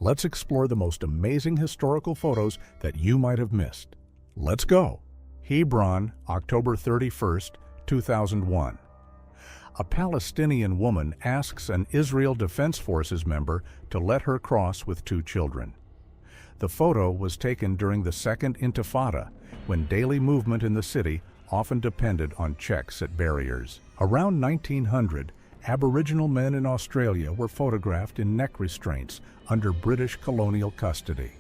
Let's explore the most amazing historical photos that you might have missed. Let's go! Hebron, October 31st, 2001. A Palestinian woman asks an Israel Defense Forces member to let her cross with 2 children. The photo was taken during the Second Intifada, when daily movement in the city often depended on checks at barriers. Around 1900, Aboriginal men in Australia were photographed in neck restraints under British colonial custody.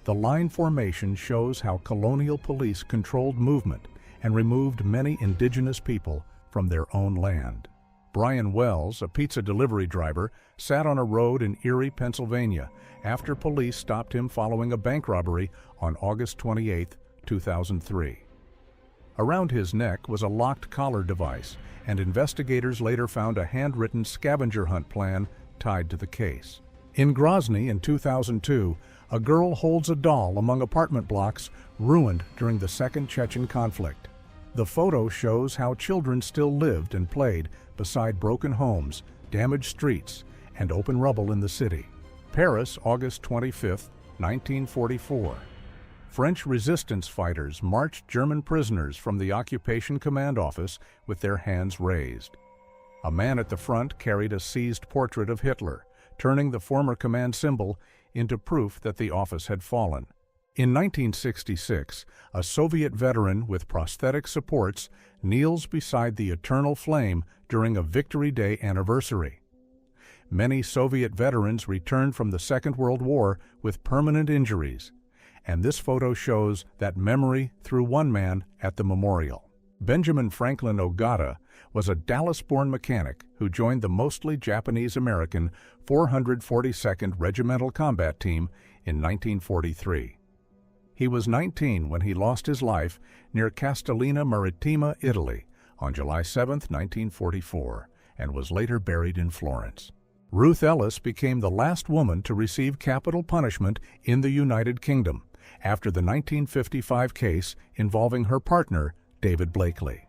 The line formation shows how colonial police controlled movement and removed many indigenous people from their own land. Brian Wells, a pizza delivery driver, sat on a road in Erie, Pennsylvania, after police stopped him following a bank robbery on August 28, 2003. Around his neck was a locked collar device, and investigators later found a handwritten scavenger hunt plan tied to the case. In Grozny in 2002, a girl holds a doll among apartment blocks ruined during the Second Chechen conflict. The photo shows how children still lived and played beside broken homes, damaged streets, and open rubble in the city. Paris, August 25, 1944. French resistance fighters marched German prisoners from the occupation command office with their hands raised. A man at the front carried a seized portrait of Hitler, turning the former command symbol into proof that the office had fallen. In 1966, a Soviet veteran with prosthetic supports kneels beside the eternal flame during a Victory Day anniversary. Many Soviet veterans returned from the Second World War with permanent injuries, and this photo shows that memory through one man at the memorial. Benjamin Franklin Ogata was a Dallas-born mechanic who joined the mostly Japanese-American 442nd Regimental Combat Team in 1943. He was 19 when he lost his life near Castellina Marittima, Italy, on July 7, 1944, and was later buried in Florence. Ruth Ellis became the last woman to receive capital punishment in the United Kingdom after the 1955 case involving her partner, David Blakely.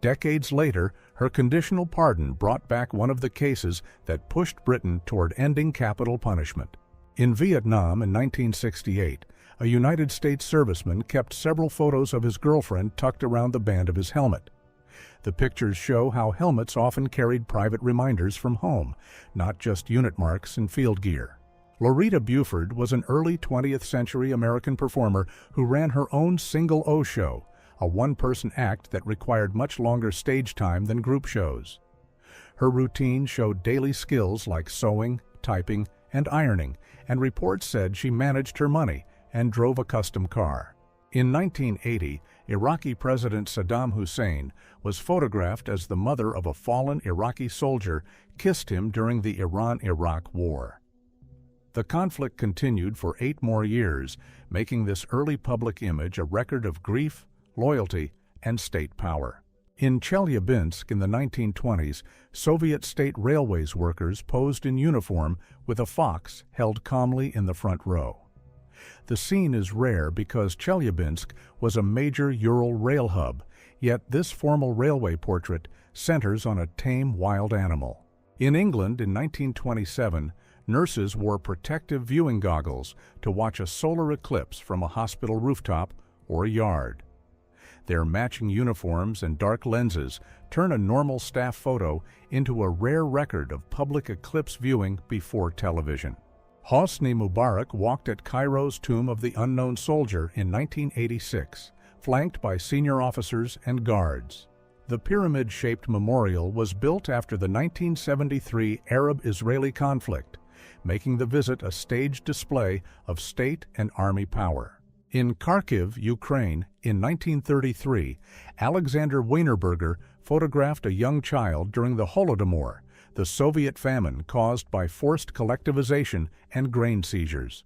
Decades later, her conditional pardon brought back one of the cases that pushed Britain toward ending capital punishment. In Vietnam in 1968, a United States serviceman kept several photos of his girlfriend tucked around the band of his helmet. The pictures show how helmets often carried private reminders from home, not just unit marks and field gear. Loretta Buford was an early 20th century American performer who ran her own Single O show, a one-person act that required much longer stage time than group shows. Her routine showed daily skills like sewing, typing, and ironing, and reports said she managed her money and drove a custom car. In 1980, Iraqi President Saddam Hussein was photographed as the mother of a fallen Iraqi soldier kissed him during the Iran-Iraq War. The conflict continued for 8 more years, making this early public image a record of grief, loyalty, and state power. In Chelyabinsk in the 1920s, Soviet state railways workers posed in uniform with a fox held calmly in the front row. The scene is rare because Chelyabinsk was a major Ural rail hub, yet this formal railway portrait centers on a tame wild animal. In England in 1927, nurses wore protective viewing goggles to watch a solar eclipse from a hospital rooftop or a yard. Their matching uniforms and dark lenses turn a normal staff photo into a rare record of public eclipse viewing before television. Hosni Mubarak walked at Cairo's Tomb of the Unknown Soldier in 1986, flanked by senior officers and guards. The pyramid-shaped memorial was built after the 1973 Arab-Israeli conflict, making the visit a staged display of state and army power. In Kharkiv, Ukraine, in 1933, Alexander Wienerberger photographed a young child during the Holodomor, the Soviet famine caused by forced collectivization and grain seizures.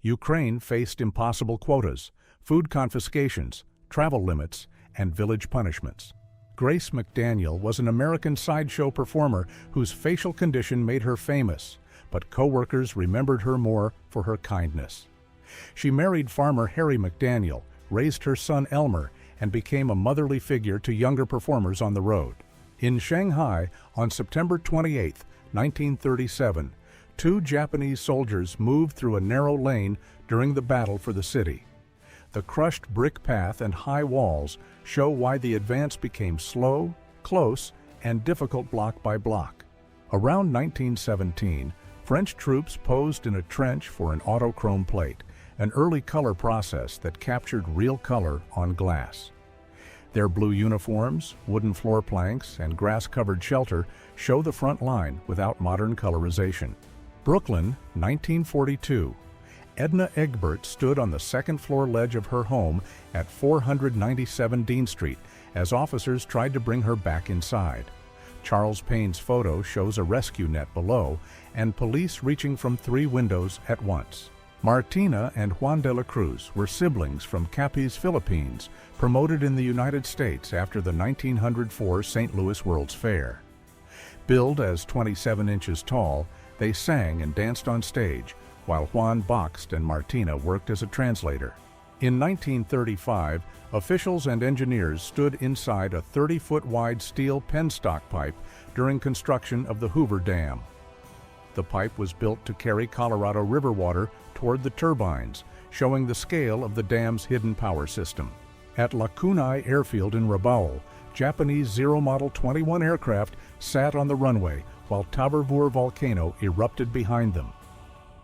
Ukraine faced impossible quotas, food confiscations, travel limits, and village punishments. Grace McDaniel was an American sideshow performer whose facial condition made her famous, but co-workers remembered her more for her kindness. She married farmer Harry McDaniel, raised her son Elmer, and became a motherly figure to younger performers on the road. In Shanghai, on September 28, 1937, 2 Japanese soldiers moved through a narrow lane during the battle for the city. The crushed brick path and high walls show why the advance became slow, close, and difficult block by block. Around 1917, French troops posed in a trench for an autochrome plate, an early color process that captured real color on glass. Their blue uniforms, wooden floor planks, and grass-covered shelter show the front line without modern colorization. Brooklyn, 1942. Edna Egbert stood on the second-floor ledge of her home at 497 Dean Street as officers tried to bring her back inside. Charles Payne's photo shows a rescue net below and police reaching from 3 windows at once. Martina and Juan de la Cruz were siblings from Capiz, Philippines, promoted in the United States after the 1904 St. Louis World's Fair. Billed as 27 inches tall, they sang and danced on stage, while Juan boxed and Martina worked as a translator. In 1935, officials and engineers stood inside a 30-foot wide steel penstock pipe during construction of the Hoover Dam. The pipe was built to carry Colorado River water toward the turbines, showing the scale of the dam's hidden power system. At Lakunai Airfield in Rabaul, Japanese Zero Model 21 aircraft sat on the runway while Tabarvur volcano erupted behind them.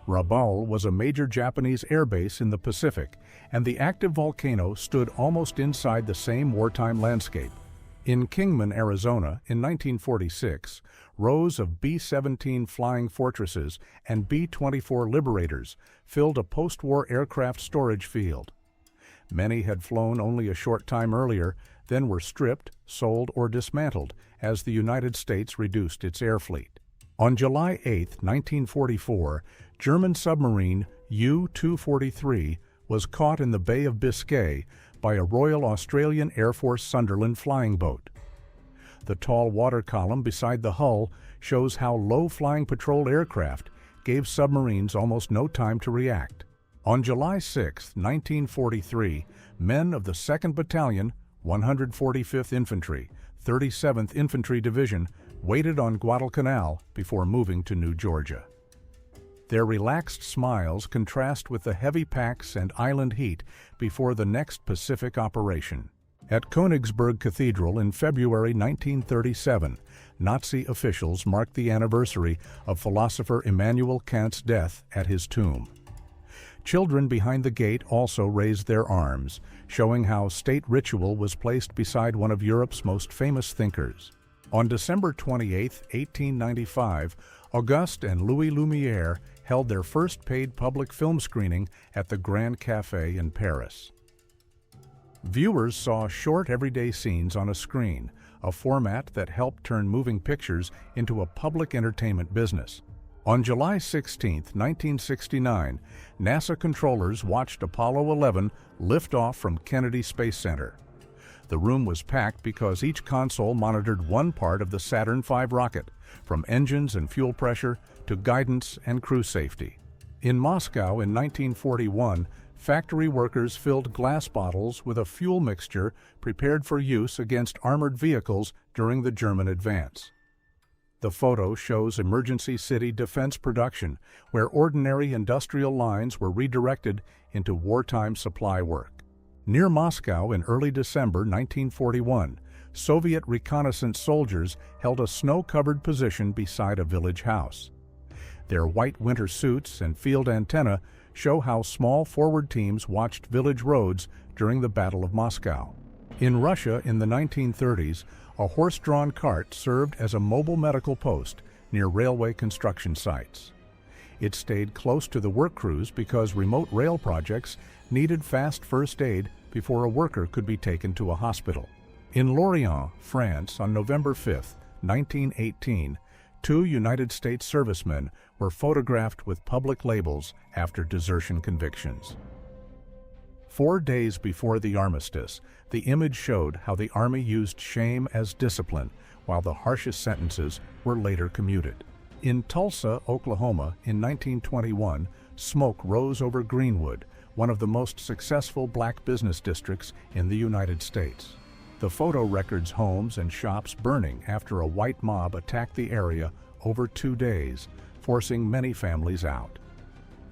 Rabaul was a major Japanese airbase in the Pacific, and the active volcano stood almost inside the same wartime landscape. In Kingman, Arizona, in 1946, rows of B-17 Flying Fortresses and B-24 Liberators filled a post-war aircraft storage field. Many had flown only a short time earlier, then were stripped, sold, or dismantled as the United States reduced its air fleet. On July 8, 1944, German submarine U-243 was caught in the Bay of Biscay by a Royal Australian Air Force Sunderland flying boat. The tall water column beside the hull shows how low-flying patrol aircraft gave submarines almost no time to react. On July 6, 1943, men of the 2nd Battalion, 145th Infantry, 37th Infantry Division waited on Guadalcanal before moving to New Georgia. Their relaxed smiles contrast with the heavy packs and island heat before the next Pacific operation. At Königsberg Cathedral in February 1937, Nazi officials marked the anniversary of philosopher Immanuel Kant's death at his tomb. Children behind the gate also raised their arms, showing how state ritual was placed beside one of Europe's most famous thinkers. On December 28, 1895, Auguste and Louis Lumière held their first paid public film screening at the Grand Café in Paris. Viewers saw short everyday scenes on a screen, a format that helped turn moving pictures into a public entertainment business. On July 16, 1969, NASA controllers watched Apollo 11 lift off from Kennedy Space Center. The room was packed because each console monitored one part of the Saturn V rocket, from engines and fuel pressure to guidance and crew safety. In Moscow in 1941, factory workers filled glass bottles with a fuel mixture prepared for use against armored vehicles during the German advance. The photo shows emergency city defense production, where ordinary industrial lines were redirected into wartime supply work. Near Moscow in early December 1941, Soviet reconnaissance soldiers held a snow-covered position beside a village house. Their white winter suits and field antenna show how small forward teams watched village roads during the Battle of Moscow. In Russia in the 1930s, a horse-drawn cart served as a mobile medical post near railway construction sites. It stayed close to the work crews because remote rail projects needed fast first aid before a worker could be taken to a hospital. In Lorient, France, on November 5, 1918, 2 United States servicemen were photographed with public labels after desertion convictions. 4 days before the armistice, the image showed how the Army used shame as discipline, while the harshest sentences were later commuted. In Tulsa, Oklahoma, in 1921, smoke rose over Greenwood, one of the most successful black business districts in the United States. The photo records homes and shops burning after a white mob attacked the area over 2 days, forcing many families out.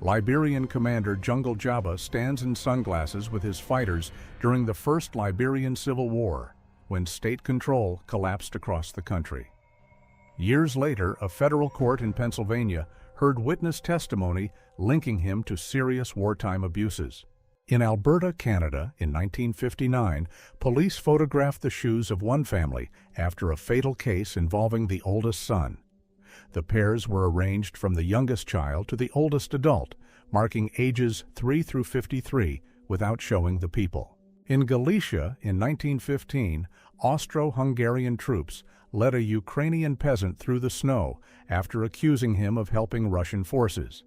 Liberian commander Jungle Jabba stands in sunglasses with his fighters during the First Liberian Civil War, when state control collapsed across the country. Years later, a federal court in Pennsylvania heard witness testimony linking him to serious wartime abuses. In Alberta, Canada, in 1959, police photographed the shoes of one family after a fatal case involving the oldest son. The pairs were arranged from the youngest child to the oldest adult, marking ages 3 through 53 without showing the people. In Galicia, in 1915, Austro-Hungarian troops led a Ukrainian peasant through the snow after accusing him of helping Russian forces.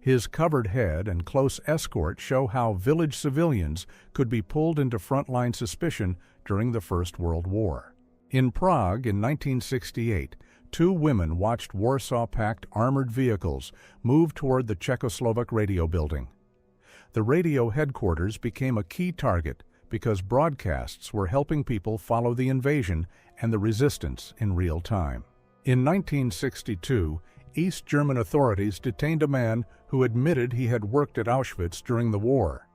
His covered head and close escort show how village civilians could be pulled into frontline suspicion during the First World War. In Prague in 1968, 2 women watched Warsaw-packed armored vehicles move toward the Czechoslovak radio building. The radio headquarters became a key target because broadcasts were helping people follow the invasion and the resistance in real time. In 1962, East German authorities detained a man who admitted he had worked at Auschwitz during the war.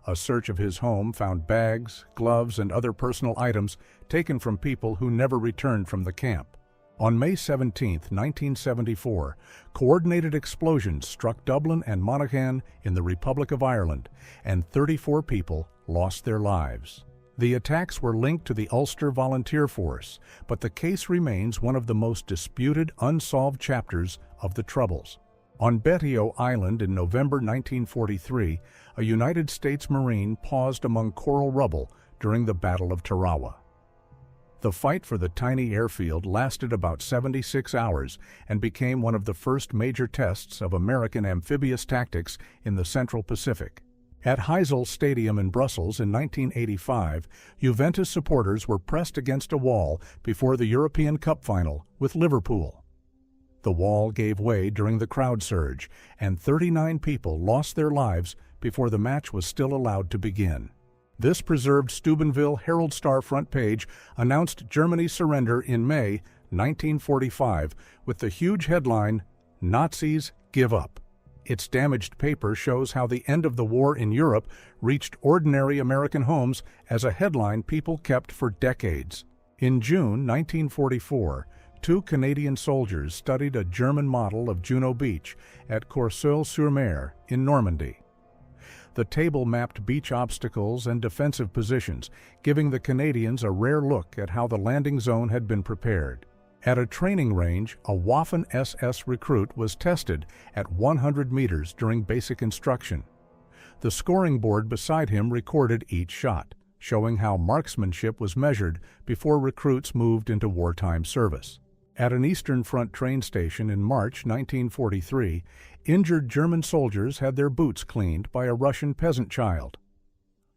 A search of his home found bags, gloves, and other personal items taken from people who never returned from the camp. On May 17, 1974, coordinated explosions struck Dublin and Monaghan in the Republic of Ireland, and 34 people lost their lives. The attacks were linked to the Ulster Volunteer Force, but the case remains one of the most disputed, unsolved chapters of the Troubles. On Betio Island in November 1943, a United States Marine paused among coral rubble during the Battle of Tarawa. The fight for the tiny airfield lasted about 76 hours and became one of the first major tests of American amphibious tactics in the Central Pacific. At Heysel Stadium in Brussels in 1985, Juventus supporters were pressed against a wall before the European Cup final with Liverpool. The wall gave way during the crowd surge, and 39 people lost their lives before the match was still allowed to begin. This preserved Steubenville Herald Star front page announced Germany's surrender in May 1945 with the huge headline, "Nazis Give Up." Its damaged paper shows how the end of the war in Europe reached ordinary American homes as a headline people kept for decades. In June 1944, 2 Canadian soldiers studied a German model of Juno Beach at Courseulles-sur-Mer in Normandy. The table mapped beach obstacles and defensive positions, giving the Canadians a rare look at how the landing zone had been prepared. At a training range, a Waffen-SS recruit was tested at 100 meters during basic instruction. The scoring board beside him recorded each shot, showing how marksmanship was measured before recruits moved into wartime service. At an Eastern Front train station in March 1943, injured German soldiers had their boots cleaned by a Russian peasant child.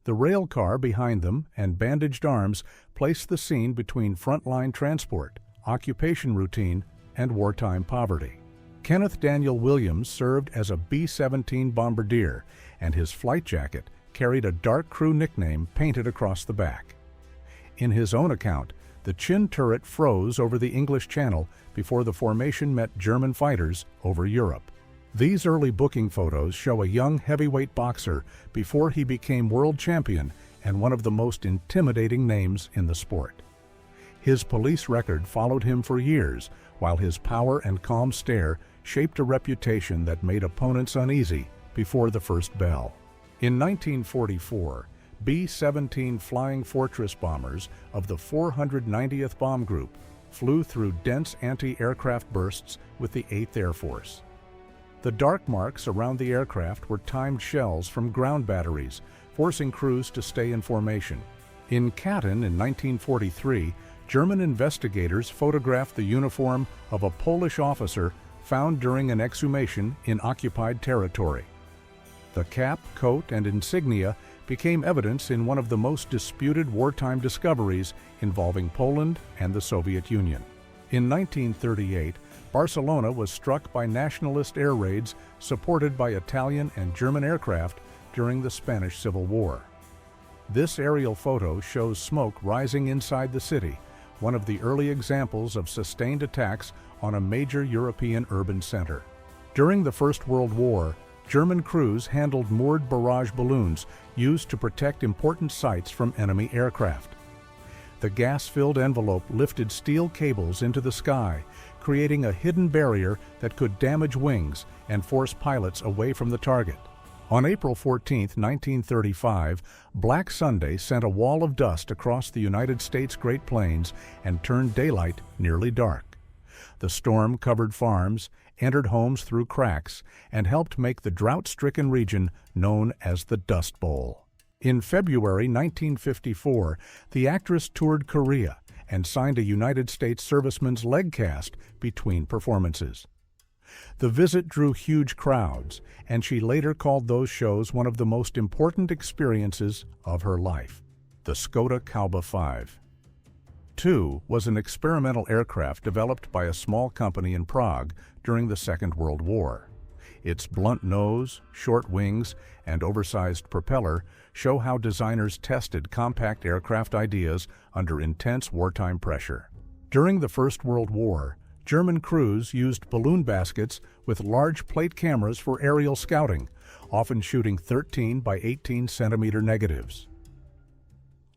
The rail car behind them and bandaged arms placed the scene between frontline transport, occupation routine, and wartime poverty. Kenneth Daniel Williams served as a B-17 bombardier, and his flight jacket carried a dark crew nickname painted across the back. In his own account, the Chin turret froze over the English Channel before the formation met German fighters over Europe. These early booking photos show a young heavyweight boxer before he became world champion and one of the most intimidating names in the sport. His police record followed him for years, while his power and calm stare shaped a reputation that made opponents uneasy before the first bell. In 1944, B-17 Flying Fortress bombers of the 490th Bomb Group flew through dense anti-aircraft bursts with the 8th Air Force. The dark marks around the aircraft were timed shells from ground batteries, forcing crews to stay in formation. In Katyn in 1943, German investigators photographed the uniform of a Polish officer found during an exhumation in occupied territory. The cap, coat, and insignia became evidence in one of the most disputed wartime discoveries involving Poland and the Soviet Union. In 1938, Barcelona was struck by nationalist air raids supported by Italian and German aircraft during the Spanish Civil War. This aerial photo shows smoke rising inside the city, one of the early examples of sustained attacks on a major European urban center. During the First World War, German crews handled moored barrage balloons used to protect important sites from enemy aircraft. The gas-filled envelope lifted steel cables into the sky, creating a hidden barrier that could damage wings and force pilots away from the target. On April 14, 1935, Black Sunday sent a wall of dust across the United States Great Plains and turned daylight nearly dark. The storm covered farms, entered homes through cracks, and helped make the drought-stricken region known as the Dust Bowl. In February 1954, the actress toured Korea and signed a United States serviceman's leg cast between performances. The visit drew huge crowds, and she later called those shows one of the most important experiences of her life. The Škoda Kauba 5. Tu was an experimental aircraft developed by a small company in Prague during the Second World War. Its blunt nose, short wings, and oversized propeller show how designers tested compact aircraft ideas under intense wartime pressure. During the First World War, German crews used balloon baskets with large plate cameras for aerial scouting, often shooting 13 by 18 centimeter negatives.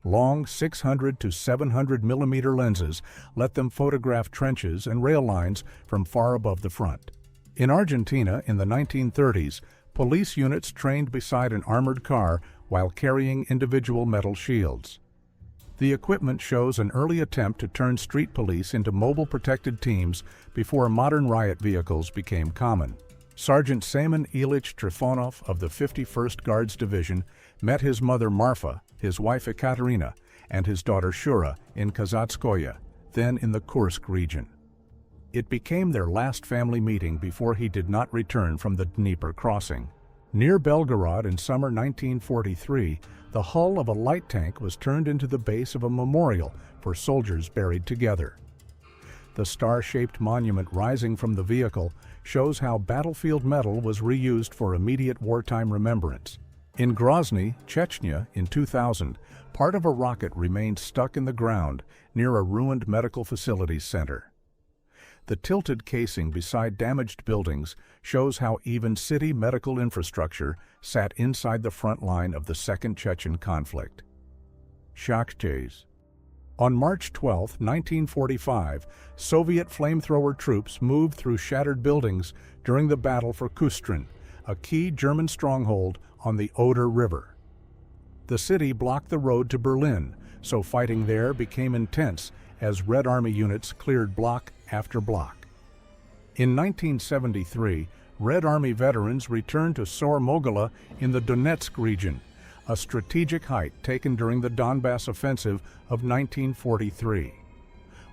Long 600 to 700 millimeter lenses let them photograph trenches and rail lines from far above the front. In Argentina in the 1930s, police units trained beside an armored car while carrying individual metal shields. The equipment shows an early attempt to turn street police into mobile protected teams before modern riot vehicles became common. Sergeant Semen Ilich Trifonov of the 51st Guards Division met his mother Marfa, his wife Ekaterina, and his daughter Shura in Kazatskoye, then in the Kursk region. It became their last family meeting before he did not return from the Dnieper crossing. Near Belgorod in summer 1943, the hull of a light tank was turned into the base of a memorial for soldiers buried together. The star-shaped monument rising from the vehicle shows how battlefield metal was reused for immediate wartime remembrance. In Grozny, Chechnya, in 2000, part of a rocket remained stuck in the ground near a ruined medical facilities center. The tilted casing beside damaged buildings shows how even city medical infrastructure sat inside the front line of the Second Chechen conflict. Shakhtes. On March 12, 1945, Soviet flamethrower troops moved through shattered buildings during the battle for Kustrin, a key German stronghold on the Oder River. The city blocked the road to Berlin, so fighting there became intense as Red Army units cleared block after block. In 1973, Red Army veterans returned to Sor Mogila in the Donetsk region, a strategic height taken during the Donbass Offensive of 1943.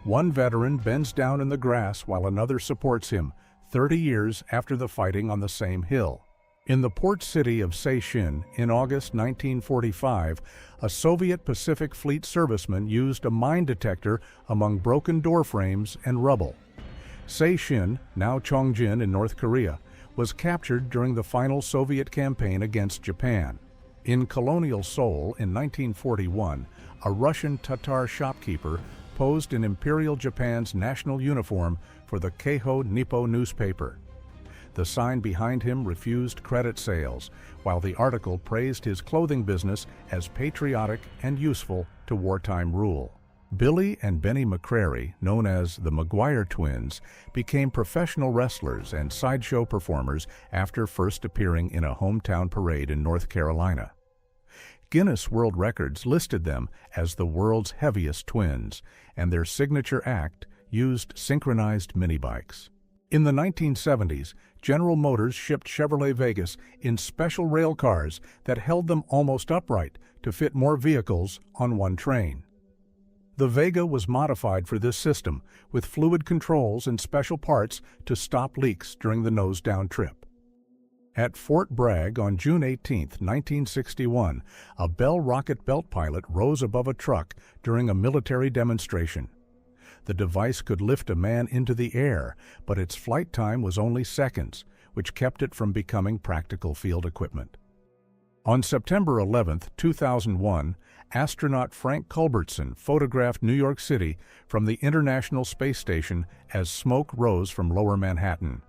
One veteran bends down in the grass while another supports him, 30 years after the fighting on the same hill. In the port city of Seishin in August 1945, a Soviet Pacific Fleet serviceman used a mine detector among broken door frames and rubble. Seishin, now Chongjin in North Korea, was captured during the final Soviet campaign against Japan. In colonial Seoul in 1941, a Russian Tatar shopkeeper posed in Imperial Japan's national uniform for the Keiho Nippo newspaper. The sign behind him refused credit sales, while the article praised his clothing business as patriotic and useful to wartime rule. Billy and Benny McCrary, known as the McGuire twins, became professional wrestlers and sideshow performers after first appearing in a hometown parade in North Carolina. Guinness World Records listed them as the world's heaviest twins, and their signature act used synchronized mini-bikes. In the 1970s, General Motors shipped Chevrolet Vegas in special rail cars that held them almost upright to fit more vehicles on one train. The Vega was modified for this system, with fluid controls and special parts to stop leaks during the nose-down trip. At Fort Bragg on June 18, 1961, a Bell rocket belt pilot rose above a truck during a military demonstration. The device could lift a man into the air, but its flight time was only seconds, which kept it from becoming practical field equipment. On September 11, 2001, astronaut Frank Culbertson photographed New York City from the International Space Station as smoke rose from lower Manhattan.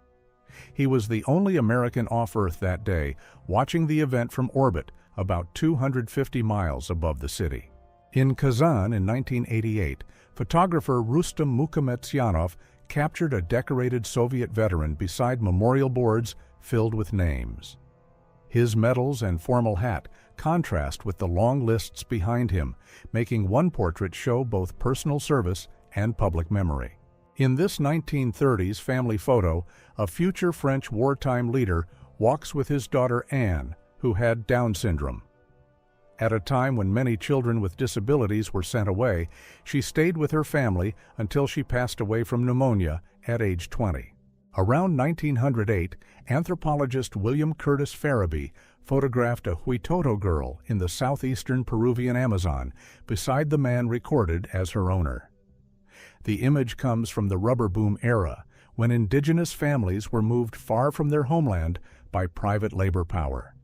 He was the only American off Earth that day, watching the event from orbit about 250 miles above the city. In Kazan in 1988, photographer Rustam Mukhamatsyanov captured a decorated Soviet veteran beside memorial boards filled with names. His medals and formal hat contrast with the long lists behind him, making one portrait show both personal service and public memory. In this 1930s family photo, a future French wartime leader walks with his daughter Anne, who had Down syndrome. At a time when many children with disabilities were sent away, she stayed with her family until she passed away from pneumonia at age 20. Around 1908, anthropologist William Curtis Farabee photographed a Huitoto girl in the southeastern Peruvian Amazon beside the man recorded as her owner. The image comes from the rubber boom era, when indigenous families were moved far from their homeland by private labor power.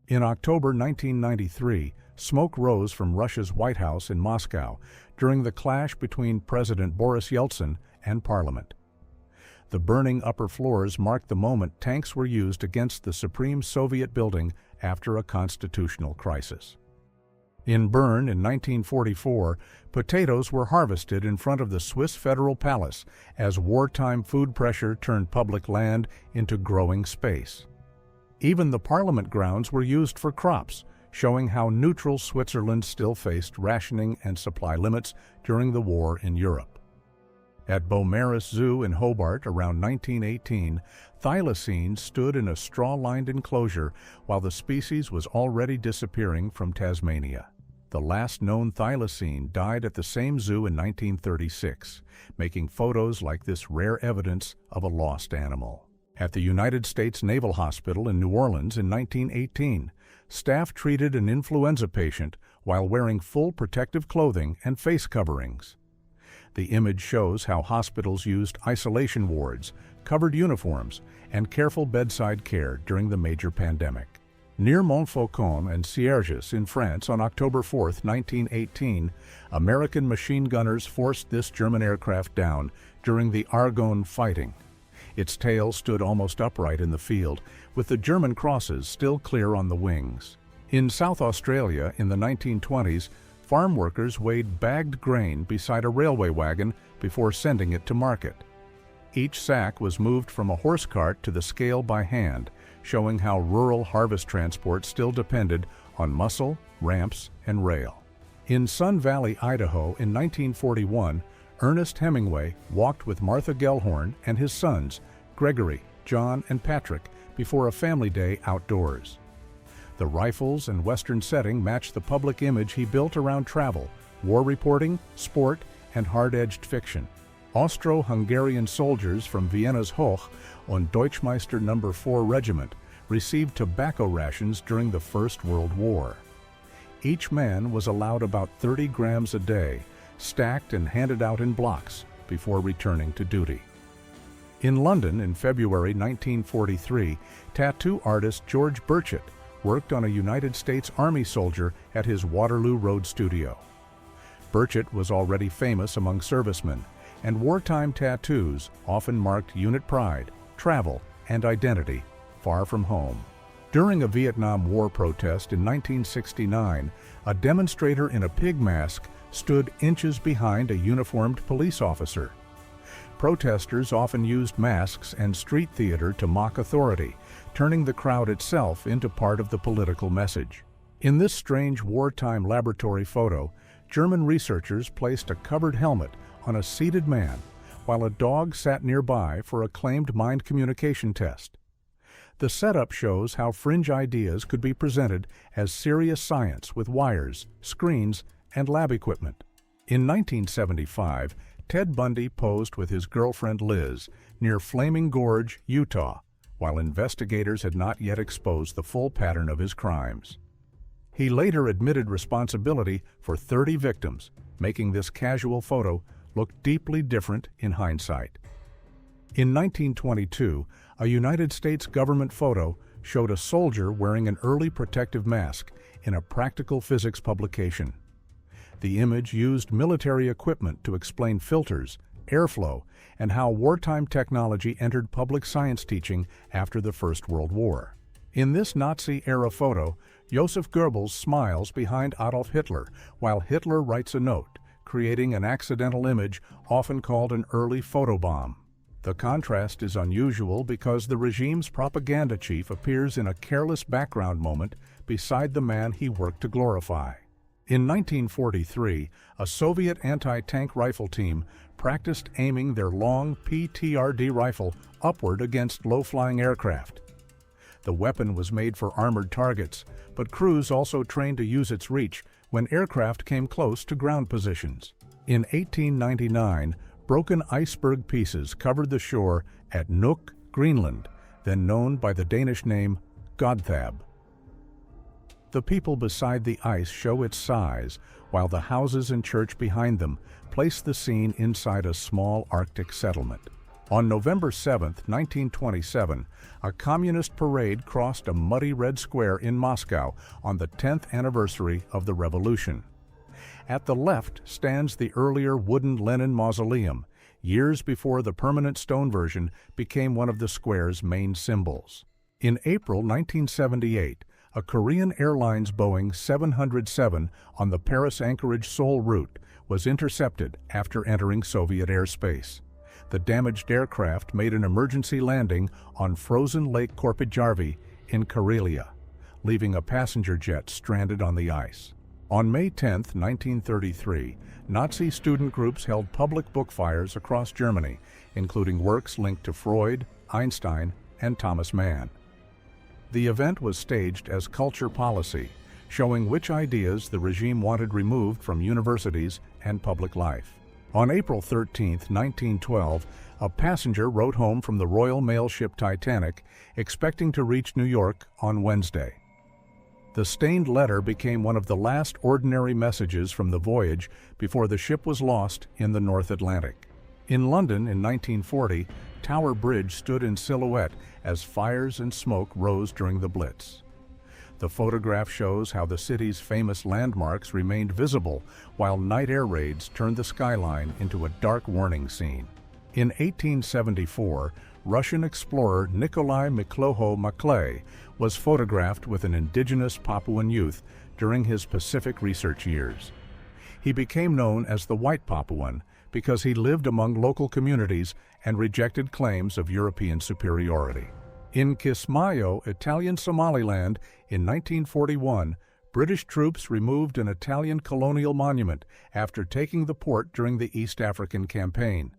In October 1993, smoke rose from Russia's White House in Moscow during the clash between President Boris Yeltsin and Parliament. The burning upper floors marked the moment tanks were used against the Supreme Soviet building after a constitutional crisis. In Bern in 1944, potatoes were harvested in front of the Swiss Federal Palace as wartime food pressure turned public land into growing space. Even the Parliament grounds were used for crops, showing how neutral Switzerland still faced rationing and supply limits during the war in Europe. At Beaumaris Zoo in Hobart around 1918, thylacine stood in a straw-lined enclosure while the species was already disappearing from Tasmania. The last known thylacine died at the same zoo in 1936, making photos like this rare evidence of a lost animal. At the United States Naval Hospital in New Orleans in 1918, staff treated an influenza patient while wearing full protective clothing and face coverings. The image shows how hospitals used isolation wards, covered uniforms, and careful bedside care during the major pandemic. Near Montfaucon and Cierges in France on October 4, 1918, American machine gunners forced this German aircraft down during the Argonne fighting. Its tail stood almost upright in the field, with the German crosses still clear on the wings. In South Australia in the 1920s, farm workers weighed bagged grain beside a railway wagon before sending it to market. Each sack was moved from a horse cart to the scale by hand, showing how rural harvest transport still depended on muscle, ramps, and rail. In Sun Valley, Idaho in 1941, Ernest Hemingway walked with Martha Gellhorn and his sons, Gregory, John, and Patrick, before a family day outdoors. The rifles and Western setting matched the public image he built around travel, war reporting, sport, and hard-edged fiction. Austro-Hungarian soldiers from Vienna's Hoch und Deutschmeister No. 4 Regiment received tobacco rations during the First World War. Each man was allowed about 30 grams a day, stacked and handed out in blocks before returning to duty. In London in February 1943, tattoo artist George Burchett worked on a United States Army soldier at his Waterloo Road studio. Burchett was already famous among servicemen, and wartime tattoos often marked unit pride, travel, and identity far from home. During a Vietnam War protest in 1969, a demonstrator in a pig mask stood inches behind a uniformed police officer. Protesters often used masks and street theater to mock authority, turning the crowd itself into part of the political message. In this strange wartime laboratory photo, German researchers placed a covered helmet on a seated man while a dog sat nearby for a claimed mind communication test. The setup shows how fringe ideas could be presented as serious science with wires, screens, and lab equipment. In 1975, Ted Bundy posed with his girlfriend Liz near Flaming Gorge, Utah, while investigators had not yet exposed the full pattern of his crimes. He later admitted responsibility for 30 victims, making this casual photo look deeply different in hindsight. In 1922, a United States government photo showed a soldier wearing an early protective mask in a practical physics publication. The image used military equipment to explain filters, airflow, and how wartime technology entered public science teaching after the First World War. In this Nazi-era photo, Joseph Goebbels smiles behind Adolf Hitler while Hitler writes a note, creating an accidental image often called an early photobomb. The contrast is unusual because the regime's propaganda chief appears in a careless background moment beside the man he worked to glorify. In 1943, a Soviet anti-tank rifle team practiced aiming their long PTRD rifle upward against low-flying aircraft. The weapon was made for armored targets, but crews also trained to use its reach when aircraft came close to ground positions. In 1899, broken iceberg pieces covered the shore at Nuuk, Greenland, then known by the Danish name Godthab. The people beside the ice show its size, while the houses and church behind them place the scene inside a small Arctic settlement. On November 7, 1927, a communist parade crossed a muddy red square in Moscow on the 10th anniversary of the revolution. At the left stands the earlier wooden Lenin Mausoleum, years before the permanent stone version became one of the square's main symbols. In April 1978, a Korean Airlines Boeing 707 on the Paris-Anchorage-Seoul route was intercepted after entering Soviet airspace. The damaged aircraft made an emergency landing on frozen Lake Korpijärvi in Karelia, leaving a passenger jet stranded on the ice. On May 10, 1933, Nazi student groups held public book fires across Germany, including works linked to Freud, Einstein, and Thomas Mann. The event was staged as culture policy, showing which ideas the regime wanted removed from universities and public life. On April 13, 1912, a passenger wrote home from the Royal Mail ship Titanic, expecting to reach New York on Wednesday. The stained letter became one of the last ordinary messages from the voyage before the ship was lost in the North Atlantic. In London in 1940, Tower Bridge stood in silhouette as fires and smoke rose during the Blitz. The photograph shows how the city's famous landmarks remained visible while night air raids turned the skyline into a dark warning scene. In 1874, Russian explorer Nikolai Miklóhó-Maklay was photographed with an indigenous Papuan youth during his Pacific research years. He became known as the White Papuan because he lived among local communities and rejected claims of European superiority. In Kismayo, Italian Somaliland, in 1941, British troops removed an Italian colonial monument after taking the port during the East African Campaign.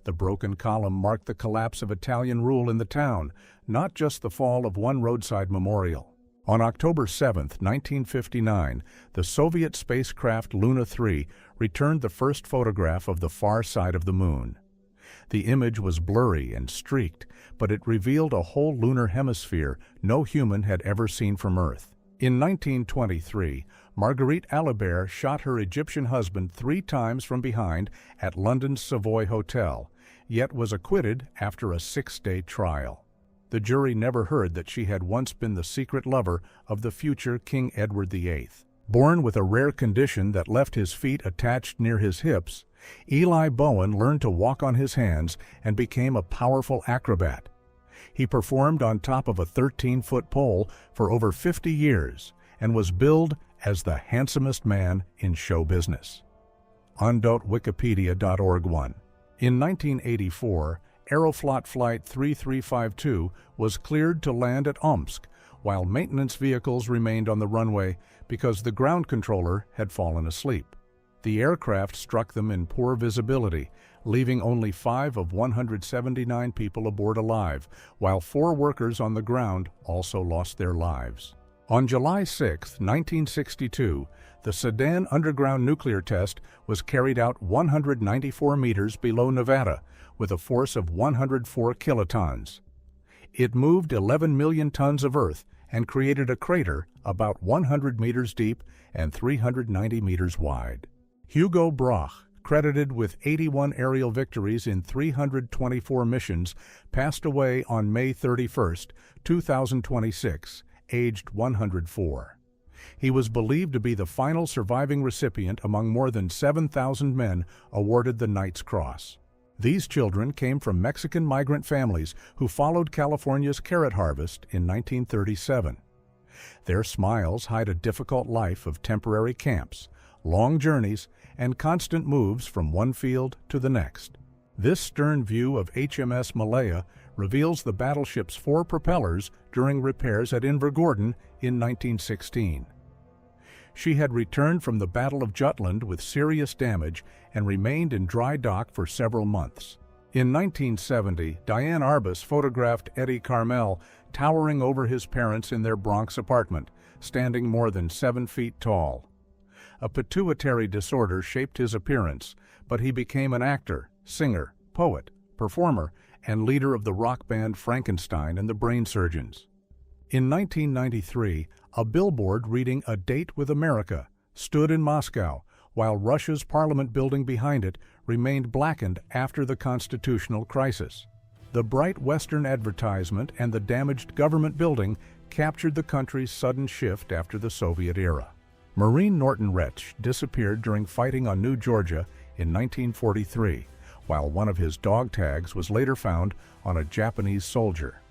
The broken column marked the collapse of Italian rule in the town, not just the fall of one roadside memorial. On October 7, 1959, the Soviet spacecraft Luna 3 returned the first photograph of the far side of the Moon. The image was blurry and streaked, but it revealed a whole lunar hemisphere no human had ever seen from Earth. In 1923, Marguerite Alibert shot her Egyptian husband 3 times from behind at London's Savoy Hotel, yet was acquitted after a 6-day trial. The jury never heard that she had once been the secret lover of the future King Edward VIII. Born with a rare condition that left his feet attached near his hips, Eli Bowen learned to walk on his hands and became a powerful acrobat. He performed on top of a 13-foot pole for over 50 years and was billed as the handsomest man in show business. On.wikipedia.org 1. In 1984, Aeroflot Flight 3352 was cleared to land at Omsk, while maintenance vehicles remained on the runway because the ground controller had fallen asleep. The aircraft struck them in poor visibility, leaving only 5 of 179 people aboard alive, while 4 workers on the ground also lost their lives. On July 6, 1962, the Sedan underground nuclear test was carried out 194 meters below Nevada, with a force of 104 kilotons. It moved 11 million tons of earth and created a crater about 100 meters deep and 390 meters wide. Hugo Broch, credited with 81 aerial victories in 324 missions, passed away on May 31, 2026, aged 104. He was believed to be the final surviving recipient among more than 7,000 men awarded the Knight's Cross. These children came from Mexican migrant families who followed California's carrot harvest in 1937. Their smiles hide a difficult life of temporary camps, long journeys, and constant moves from one field to the next. This stern view of HMS Malaya reveals the battleship's 4 propellers during repairs at Invergordon in 1916. She had returned from the Battle of Jutland with serious damage and remained in dry dock for several months. In 1970, Diane Arbus photographed Eddie Carmel towering over his parents in their Bronx apartment, standing more than 7 feet tall. A pituitary disorder shaped his appearance, but he became an actor, singer, poet, performer, and leader of the rock band Frankenstein and the Brain Surgeons. In 1993, a billboard reading "A Date with America" stood in Moscow, while Russia's parliament building behind it remained blackened after the constitutional crisis. The bright Western advertisement and the damaged government building captured the country's sudden shift after the Soviet era. Marine Norton Retsch disappeared during fighting on New Georgia in 1943, while one of his dog tags was later found on a Japanese soldier.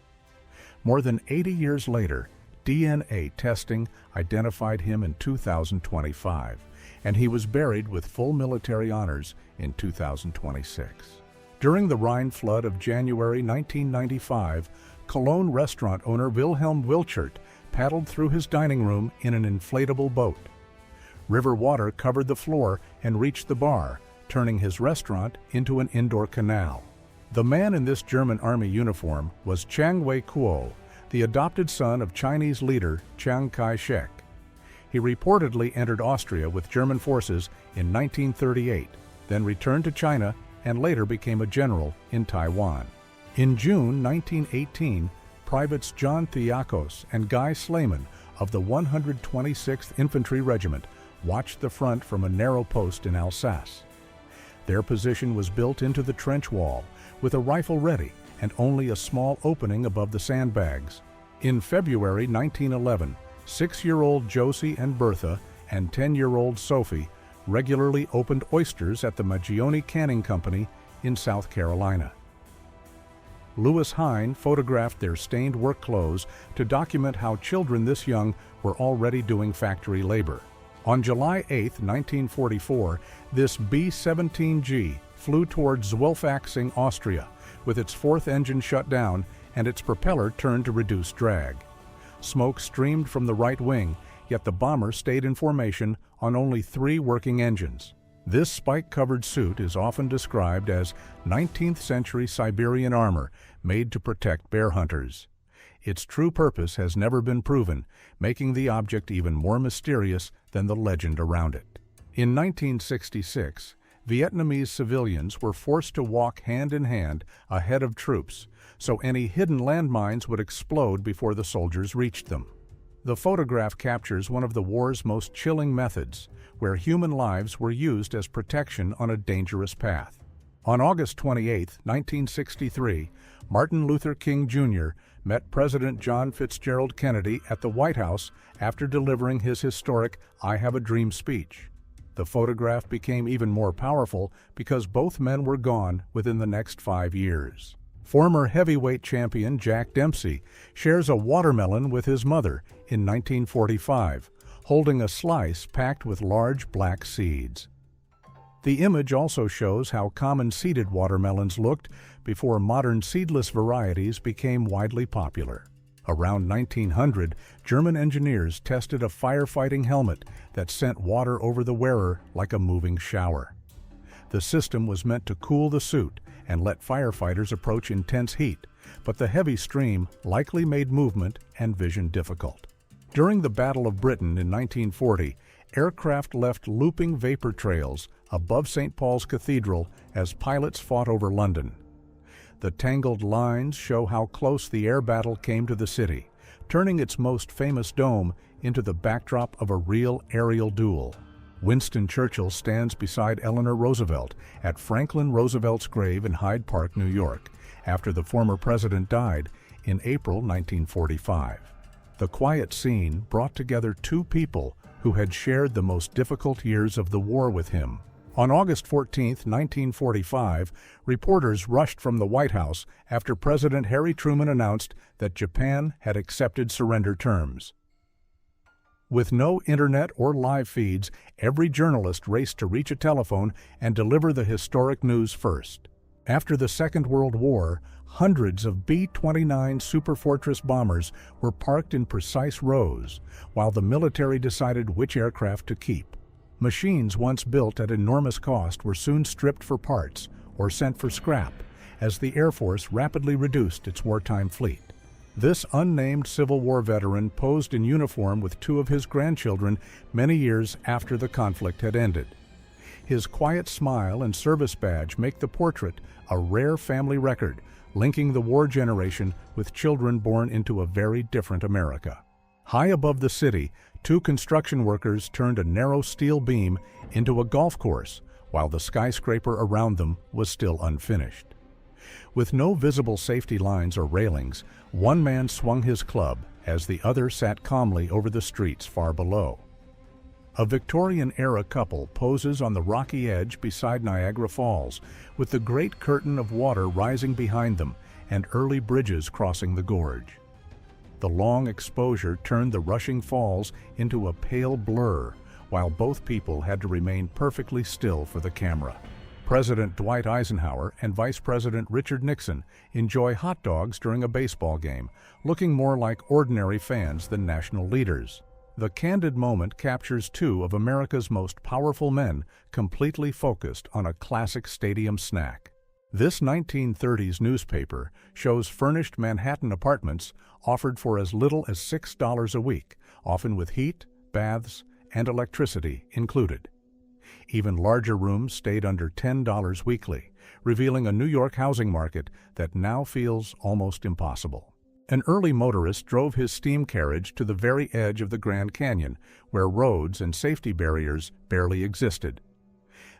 More than 80 years later, DNA testing identified him in 2025, and he was buried with full military honors in 2026. During the Rhine flood of January 1995, Cologne restaurant owner Wilhelm Wilchert paddled through his dining room in an inflatable boat. River water covered the floor and reached the bar, turning his restaurant into an indoor canal. The man in this German army uniform was Chiang Wei-kuo, the adopted son of Chinese leader Chiang Kai-shek. He reportedly entered Austria with German forces in 1938, then returned to China and later became a general in Taiwan. In June 1918, Privates John Thiakos and Guy Slayman of the 126th Infantry Regiment watched the front from a narrow post in Alsace. Their position was built into the trench wall, with a rifle ready and only a small opening above the sandbags. In February 1911, 6-year-old Josie and Bertha and 10-year-old Sophie regularly opened oysters at the Maggioni Canning Company in South Carolina. Lewis Hine photographed their stained work clothes to document how children this young were already doing factory labor. On July 8, 1944, this B-17G flew towards Zwölfachsing, Austria, with its 4th engine shut down and its propeller turned to reduce drag. Smoke streamed from the right wing, yet the bomber stayed in formation on only 3 working engines. This spike-covered suit is often described as 19th-century Siberian armor made to protect bear hunters. Its true purpose has never been proven, making the object even more mysterious than the legend around it. In 1966, Vietnamese civilians were forced to walk hand-in-hand ahead of troops, so any hidden landmines would explode before the soldiers reached them. The photograph captures one of the war's most chilling methods, where human lives were used as protection on a dangerous path. On August 28, 1963, Martin Luther King Jr. met President John Fitzgerald Kennedy at the White House after delivering his historic "I Have a Dream" speech. The photograph became even more powerful because both men were gone within the next 5 years. Former heavyweight champion Jack Dempsey shares a watermelon with his mother in 1945, holding a slice packed with large black seeds. The image also shows how common seeded watermelons looked before modern seedless varieties became widely popular. Around 1900, German engineers tested a firefighting helmet that sent water over the wearer like a moving shower. The system was meant to cool the suit and let firefighters approach intense heat, but the heavy stream likely made movement and vision difficult. During the Battle of Britain in 1940, aircraft left looping vapor trails above St. Paul's Cathedral as pilots fought over London. The tangled lines show how close the air battle came to the city, turning its most famous dome into the backdrop of a real aerial duel. Winston Churchill stands beside Eleanor Roosevelt at Franklin Roosevelt's grave in Hyde Park, New York, after the former president died in April 1945. The quiet scene brought together two people who had shared the most difficult years of the war with him. On August 14, 1945, reporters rushed from the White House after President Harry Truman announced that Japan had accepted surrender terms. With no internet or live feeds, every journalist raced to reach a telephone and deliver the historic news first. After the Second World War, hundreds of B-29 Superfortress bombers were parked in precise rows, while the military decided which aircraft to keep. Machines once built at enormous cost were soon stripped for parts or sent for scrap, as the Air Force rapidly reduced its wartime fleet. This unnamed Civil War veteran posed in uniform with two of his grandchildren many years after the conflict had ended. His quiet smile and service badge make the portrait a rare family record, linking the war generation with children born into a very different America. High above the city, two construction workers turned a narrow steel beam into a golf course, while the skyscraper around them was still unfinished. With no visible safety lines or railings, one man swung his club as the other sat calmly over the streets far below. A Victorian-era couple poses on the rocky edge beside Niagara Falls, with the great curtain of water rising behind them and early bridges crossing the gorge. The long exposure turned the rushing falls into a pale blur, while both people had to remain perfectly still for the camera. President Dwight Eisenhower and Vice President Richard Nixon enjoy hot dogs during a baseball game, looking more like ordinary fans than national leaders. The candid moment captures two of America's most powerful men completely focused on a classic stadium snack. This 1930s newspaper shows furnished Manhattan apartments offered for as little as $6 a week, often with heat, baths, and electricity included. Even larger rooms stayed under $10 weekly, revealing a New York housing market that now feels almost impossible. An early motorist drove his steam carriage to the very edge of the Grand Canyon, where roads and safety barriers barely existed.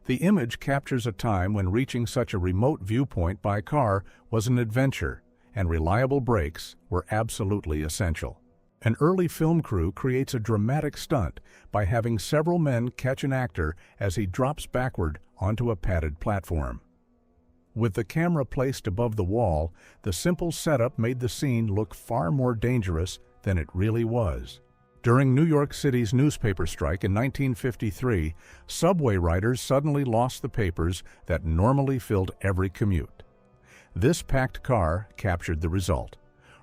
The image captures a time when reaching such a remote viewpoint by car was an adventure, and reliable brakes were absolutely essential. An early film crew creates a dramatic stunt by having several men catch an actor as he drops backward onto a padded platform. With the camera placed above the wall, the simple setup made the scene look far more dangerous than it really was. During New York City's newspaper strike in 1953, subway riders suddenly lost the papers that normally filled every commute. This packed car captured the result.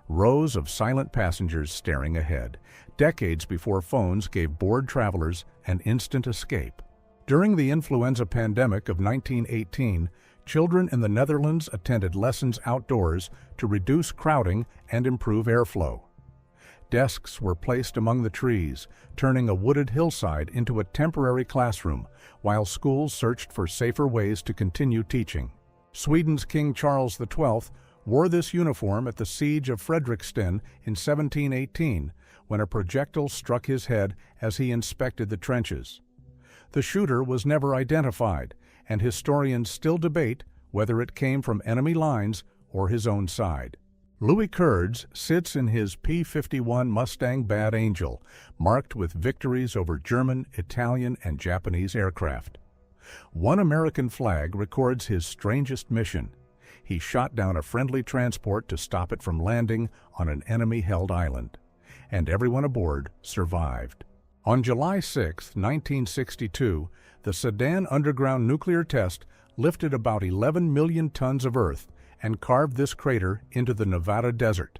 Rows of silent passengers staring ahead, decades before phones gave bored travelers an instant escape. During the influenza pandemic of 1918, children in the Netherlands attended lessons outdoors to reduce crowding and improve airflow. Desks were placed among the trees, turning a wooded hillside into a temporary classroom, while schools searched for safer ways to continue teaching. Sweden's King Charles XII wore this uniform at the Siege of Fredriksten in 1718, when a projectile struck his head as he inspected the trenches. The shooter was never identified, and historians still debate whether it came from enemy lines or his own side. Louis Kurds sits in his P-51 Mustang Bad Angel, marked with victories over German, Italian, and Japanese aircraft. One American flag records his strangest mission. He shot down a friendly transport to stop it from landing on an enemy-held island, and everyone aboard survived. On July 6, 1962, the Sedan underground nuclear test lifted about 11 million tons of earth and carved this crater into the Nevada desert.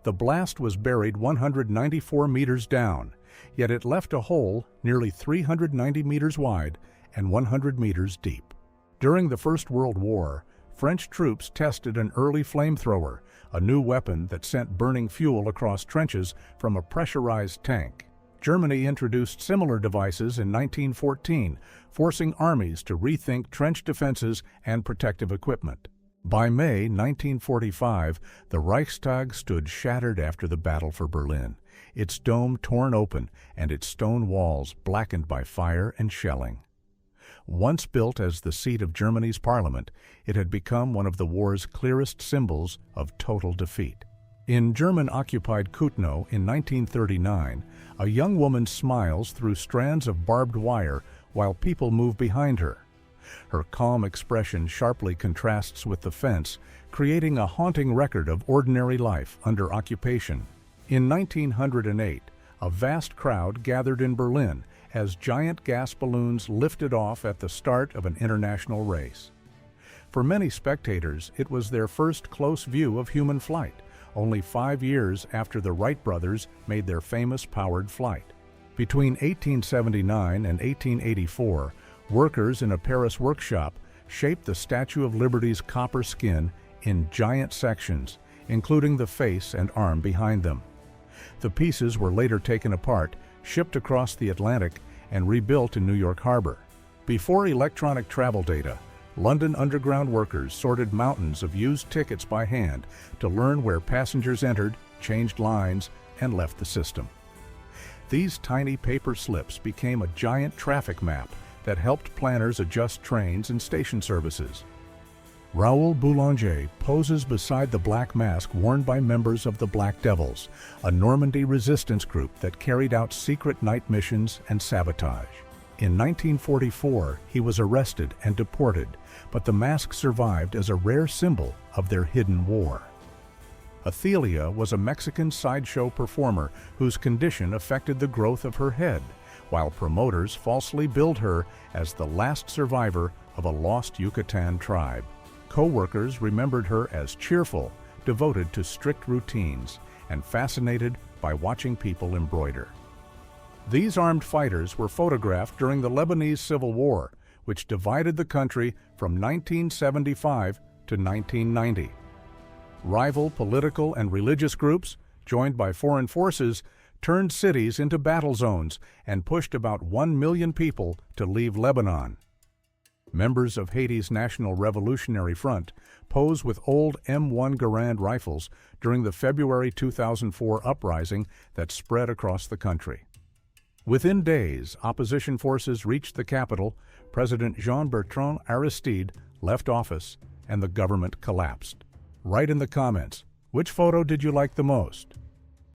The blast was buried 194 meters down, yet it left a hole nearly 390 meters wide and 100 meters deep. During the First World War, French troops tested an early flamethrower, a new weapon that sent burning fuel across trenches from a pressurized tank. Germany introduced similar devices in 1914, forcing armies to rethink trench defenses and protective equipment. By May 1945, the Reichstag stood shattered after the battle for Berlin, its dome torn open and its stone walls blackened by fire and shelling. Once built as the seat of Germany's parliament, it had become one of the war's clearest symbols of total defeat. In German-occupied Kutno in 1939, a young woman smiles through strands of barbed wire while people move behind her. Her calm expression sharply contrasts with the fence, creating a haunting record of ordinary life under occupation. In 1908, a vast crowd gathered in Berlin as giant gas balloons lifted off at the start of an international race. For many spectators, it was their first close view of human flight, only 5 years after the Wright brothers made their famous powered flight. Between 1879 and 1884, workers in a Paris workshop shaped the Statue of Liberty's copper skin in giant sections, including the face and arm behind them. The pieces were later taken apart, shipped across the Atlantic, and rebuilt in New York Harbor. Before electronic travel data, London Underground workers sorted mountains of used tickets by hand to learn where passengers entered, changed lines, and left the system. These tiny paper slips became a giant traffic map that helped planners adjust trains and station services. Raoul Boulanger poses beside the black mask worn by members of the Black Devils, a Normandy resistance group that carried out secret night missions and sabotage. In 1944, he was arrested and deported, but the mask survived as a rare symbol of their hidden war. Athelia was a Mexican sideshow performer whose condition affected the growth of her head, while promoters falsely billed her as the last survivor of a lost Yucatan tribe. Co-workers remembered her as cheerful, devoted to strict routines, and fascinated by watching people embroider. These armed fighters were photographed during the Lebanese Civil War, which divided the country from 1975 to 1990. Rival political and religious groups, joined by foreign forces, turned cities into battle zones and pushed about 1 million people to leave Lebanon. Members of Haiti's National Revolutionary Front pose with old M1 Garand rifles during the February 2004 uprising that spread across the country. Within days, opposition forces reached the capital, President Jean-Bertrand Aristide left office, and the government collapsed. Write in the comments, which photo did you like the most?